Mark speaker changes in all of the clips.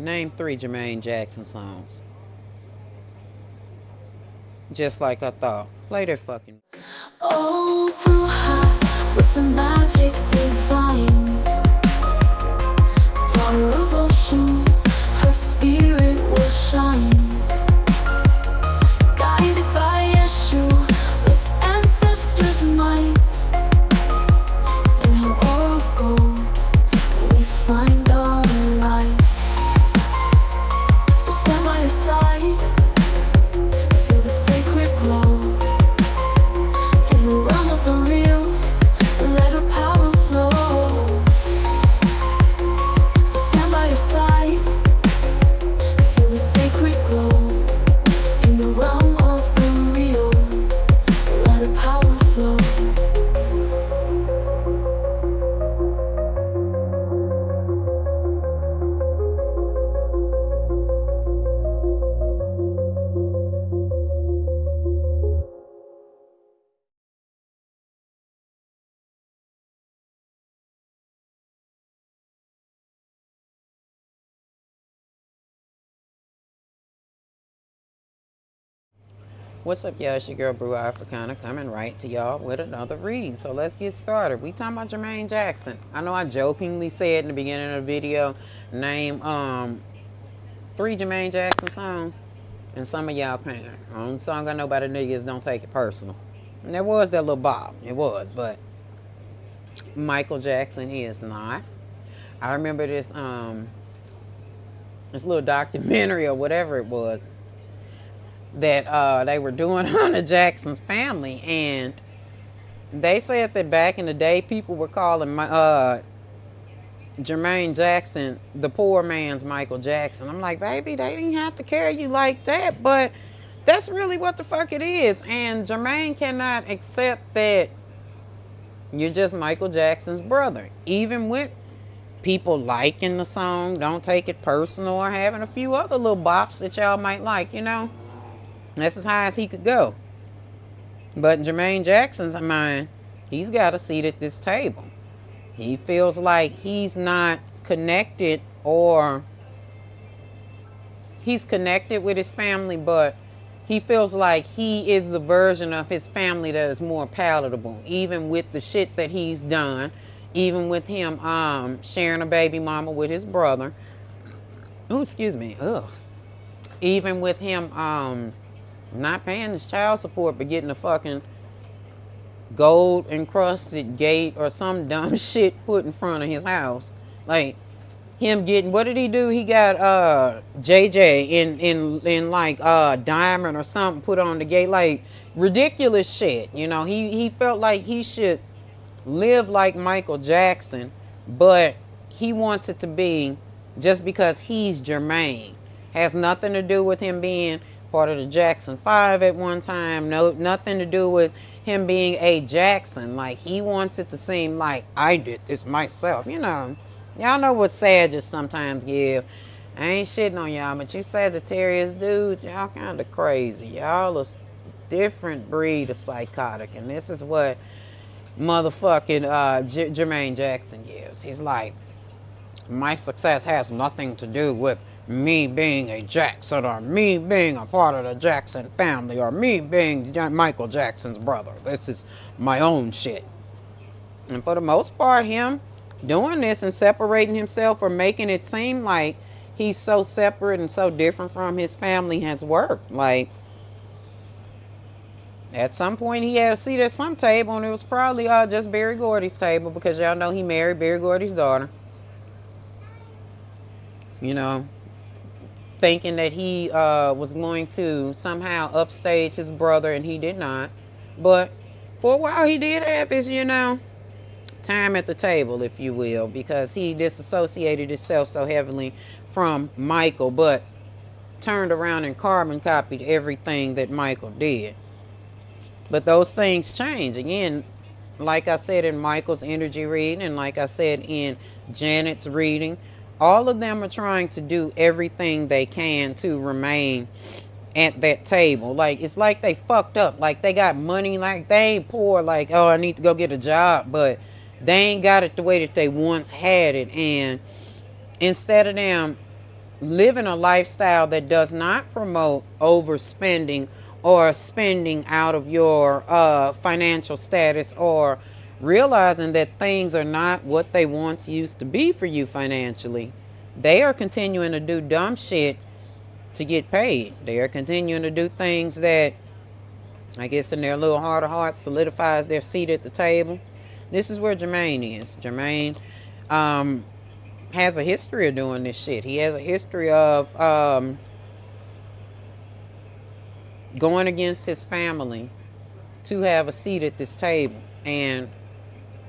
Speaker 1: Name 3 Jermaine Jackson songs. Just like I thought. Play that fucking.
Speaker 2: Oh, blue heart with the magic divine, daughter of ocean, her spirit will shine. Guided by Yeshua with ancestors' might, in her aura of gold we find our light. So stand by your side, feel the sacred glow. In the realm of the real, let her power flow. So stand by your side, feel the sacred glow. In the realm of the real, let her power flow.
Speaker 1: What's up, y'all? It's your girl, Brew Africana, coming right to y'all with another read. So let's get started. We talking about Jermaine Jackson. I know I jokingly said in the beginning of the video, name 3 Jermaine Jackson songs, and some of y'all paying. Only song I know by the niggas, Don't Take It Personal. And there was that little bop. It was, but Michael Jackson is not. I remember this little documentary or whatever it was that they were doing on the Jackson's family, and they said that back in the day people were calling Jermaine Jackson the poor man's Michael Jackson. I'm like, baby, they didn't have to carry you like that, but that's really what the fuck it is. And Jermaine cannot accept that you're just Michael Jackson's brother, even with people liking the song Don't Take It Personal or having a few other little bops that y'all might like, you know. That's as high as he could go. But in Jermaine Jackson's mind, he's got a seat at this table. He feels like he's not connected, or he's connected with his family, but he feels like he is the version of his family that is more palatable, even with the shit that he's done, even with him sharing a baby mama with his brother. Oh, excuse me. Ugh. Even with him not paying his child support, but getting a fucking gold encrusted gate or some dumb shit put in front of his house. Like him getting, what did he do? He got JJ in like diamond or something put on the gate, like ridiculous shit. You know, he felt like he should live like Michael Jackson, but he wants it to be just because he's Jermaine. Has nothing to do with him being part of the Jackson 5 at one time. No, nothing to do with him being a Jackson. Like, he wants it to seem like I did this myself. You know, y'all know what Sagittarius sometimes give. I ain't shitting on y'all, but you Sagittarius dudes, y'all kind of crazy. Y'all a different breed of psychotic, and this is what motherfucking Jermaine Jackson gives. He's like, my success has nothing to do with me being a Jackson, or me being a part of the Jackson family, or me being Michael Jackson's brother. This is my own shit. And for the most part, him doing this and separating himself, or making it seem like he's so separate and so different from his family, has worked. Like, at some point he had a seat at some table, and it was probably just Berry Gordy's table, because y'all know he married Berry Gordy's daughter. You know, thinking that he was going to somehow upstage his brother, and he did not. But for a while he did have his, you know, time at the table, if you will, because he disassociated himself so heavily from Michael, but turned around and carbon copied everything that Michael did. But those things change. Again, like I said in Michael's energy reading, and like I said in Janet's reading, all of them are trying to do everything they can to remain at that table. Like, it's like they fucked up. Like, they got money, like they ain't poor, like, oh, I need to go get a job, but they ain't got it the way that they once had it. And instead of them living a lifestyle that does not promote overspending or spending out of your financial status, or realizing that things are not what they once used to be for you financially. They are continuing to do dumb shit to get paid. They are continuing to do things that, I guess, in their little heart of hearts, solidifies their seat at the table. This is where Jermaine is. Jermaine has a history of doing this shit. He has a history of going against his family to have a seat at this table. And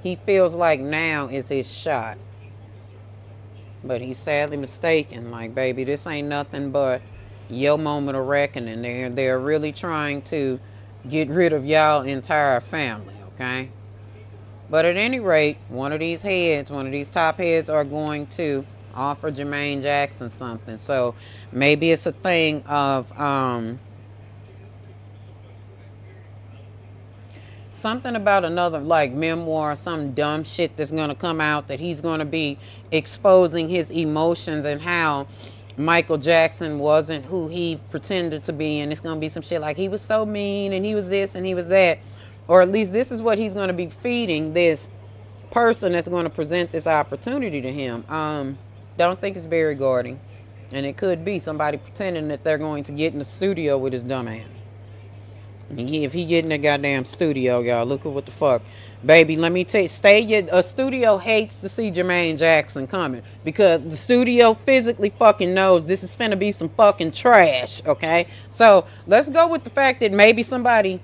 Speaker 1: he feels like now is his shot. But he's sadly mistaken. Like, baby, this ain't nothing but your moment of reckoning. They're really trying to get rid of y'all entire family, okay? But at any rate, one of these top heads are going to offer Jermaine Jackson something. So maybe it's a thing of something about another, like, memoir, some dumb shit that's going to come out, that he's going to be exposing his emotions and how Michael Jackson wasn't who he pretended to be. And it's going to be some shit like he was so mean and he was this and he was that. Or at least this is what he's going to be feeding this person that's going to present this opportunity to him. Don't think it's Barry Gordy. And it could be somebody pretending that they're going to get in the studio with his dumb ass. If he get in the goddamn studio, y'all, look at what the fuck. Baby, let me tell you, a studio hates to see Jermaine Jackson coming, because the studio physically fucking knows this is finna be some fucking trash, okay? So let's go with the fact that maybe somebody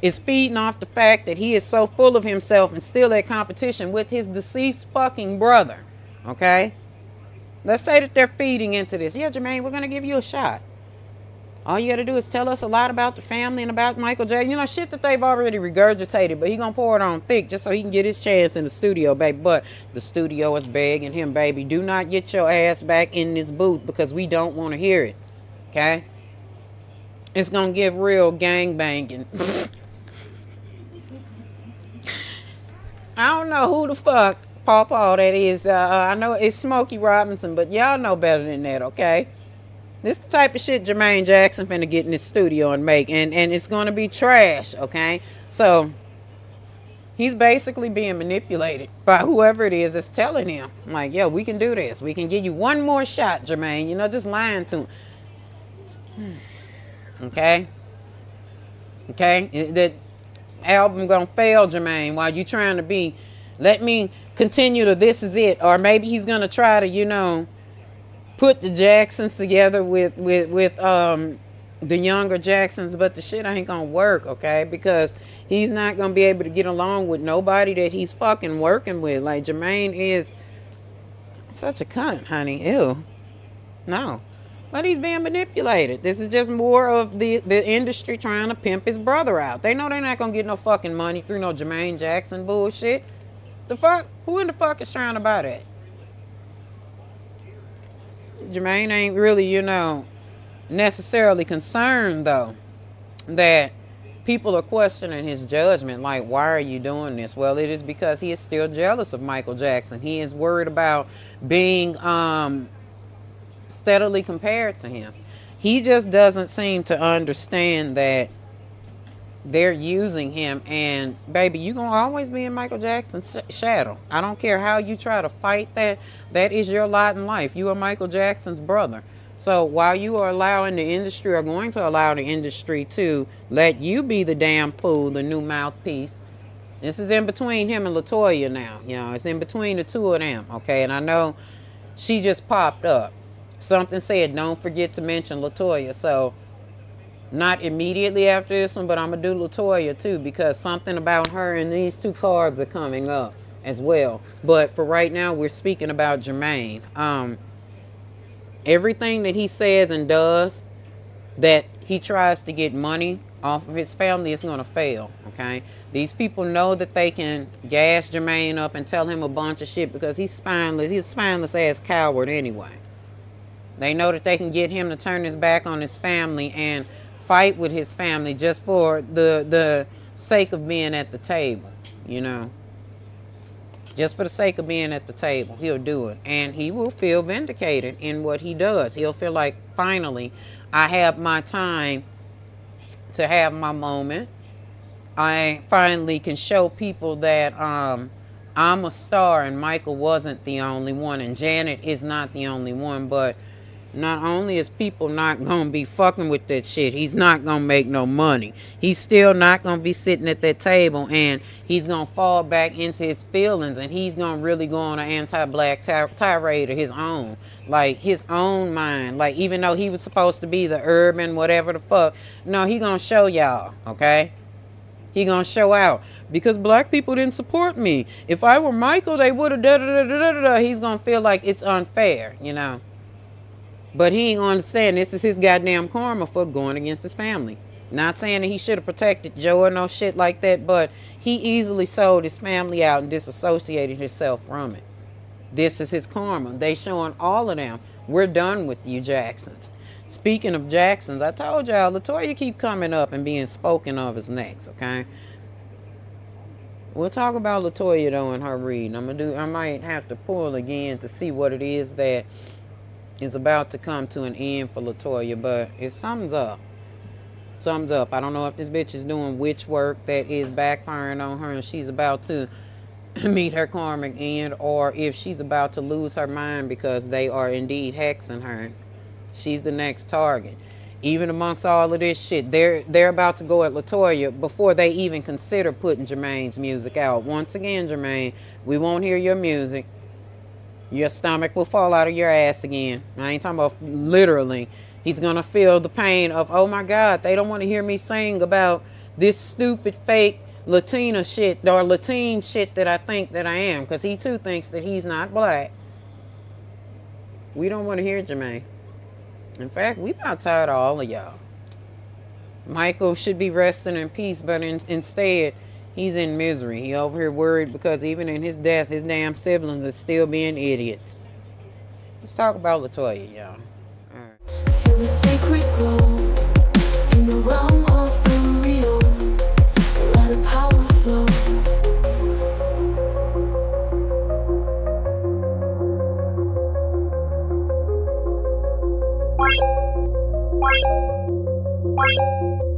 Speaker 1: is feeding off the fact that he is so full of himself and still at competition with his deceased fucking brother, okay? Let's say that they're feeding into this. Yeah, Jermaine, we're gonna give you a shot. All you got to do is tell us a lot about the family and about Michael Jackson. You know, shit that they've already regurgitated, but he going to pour it on thick just so he can get his chance in the studio, baby. But the studio is begging him, baby, do not get your ass back in this booth, because we don't want to hear it, okay? It's going to give real gangbanging. I don't know who the fuck Paw that is. I know it's Smokey Robinson, but y'all know better than that, okay? This the type of shit Jermaine Jackson finna get in his studio and make. And it's gonna be trash, okay? So he's basically being manipulated by whoever it is that's telling him, like, yo, we can do this. We can give you one more shot, Jermaine. You know, just lying to him. Okay? Okay? That album gonna fail, Jermaine, while you trying to be, let me continue to this is it. Or maybe he's gonna try to, you know, put the Jacksons together with the younger Jacksons, but the shit ain't gonna work, okay? Because he's not gonna be able to get along with nobody that he's fucking working with. Like, Jermaine is such a cunt, honey. Ew. No. But he's being manipulated. This is just more of the industry trying to pimp his brother out. They know they're not gonna get no fucking money through no Jermaine Jackson bullshit. The fuck? Who in the fuck is trying to buy that? Jermaine ain't really, you know, necessarily concerned, though, that people are questioning his judgment. Like, why are you doing this? Well, it is because he is still jealous of Michael Jackson. He is worried about being steadily compared to him. He just doesn't seem to understand that they're using him. And, baby, you're going to always be in Michael Jackson's shadow. I don't care how you try to fight that. That is your lot in life. You are Michael Jackson's brother. So while you are allowing the industry, or going to allow the industry to let you be the damn fool, the new mouthpiece, this is in between him and LaToya now. You know, it's in between the two of them, okay? And I know she just popped up. Something said, don't forget to mention LaToya. So not immediately after this one, but I'm going to do LaToya too, because something about her and these two cards are coming up as well. But for right now, we're speaking about Jermaine. Everything that he says and does that he tries to get money off of his family is going to fail, okay? These people know that they can gas Jermaine up and tell him a bunch of shit because he's spineless. He's a spineless ass coward anyway. They know that they can get him to turn his back on his family and fight with his family just for the sake of being at the table, you know. Just for the sake of being at the table, he'll do it. And he will feel vindicated in what he does. He'll feel like, finally, I have my time to have my moment. I finally can show people that I'm a star and Michael wasn't the only one and Janet is not the only one. But not only is people not going to be fucking with that shit, he's not going to make no money. He's still not going to be sitting at that table, and he's going to fall back into his feelings, and he's going to really go on an anti-black tirade of his own. Like, his own mind. Like, even though he was supposed to be the urban whatever the fuck, no, he going to show y'all, okay? He gonna show out because black people didn't support me. If I were Michael, they would have da-da-da-da-da-da. He's gonna feel like it's unfair, you know. But he ain't gonna understand this is his goddamn karma for going against his family. Not saying that he should have protected Joe or no shit like that, but he easily sold his family out and disassociated himself from it. This is his karma. They showing all of them, we're done with you Jacksons. Speaking of Jacksons, I told y'all, LaToya keep coming up and being spoken of as next, okay? We'll talk about LaToya though in her reading. I might have to pull again to see what it is that is about to come to an end for LaToya, but it sums up. Sums up. I don't know if this bitch is doing witch work that is backfiring on her and she's about to meet her karmic end, or if she's about to lose her mind because they are indeed hexing her. She's the next target. Even amongst all of this shit, they're about to go at LaToya before they even consider putting Jermaine's music out. Once again, Jermaine, we won't hear your music. Your stomach will fall out of your ass again. I ain't talking about literally. He's going to feel the pain of, oh my God, they don't want to hear me sing about this stupid fake Latina shit or Latine shit that I think that I am. Because he too thinks that he's not black. We don't want to hear Jermaine. In fact, we about tired of all of y'all. Michael should be resting in peace, but instead, he's in misery. He over here worried because even in his death, his damn siblings are still being idiots. Let's talk about LaToya, y'all. All right.
Speaker 2: Feel the sacred glow in the realm of the real. Let a power flow. Bye.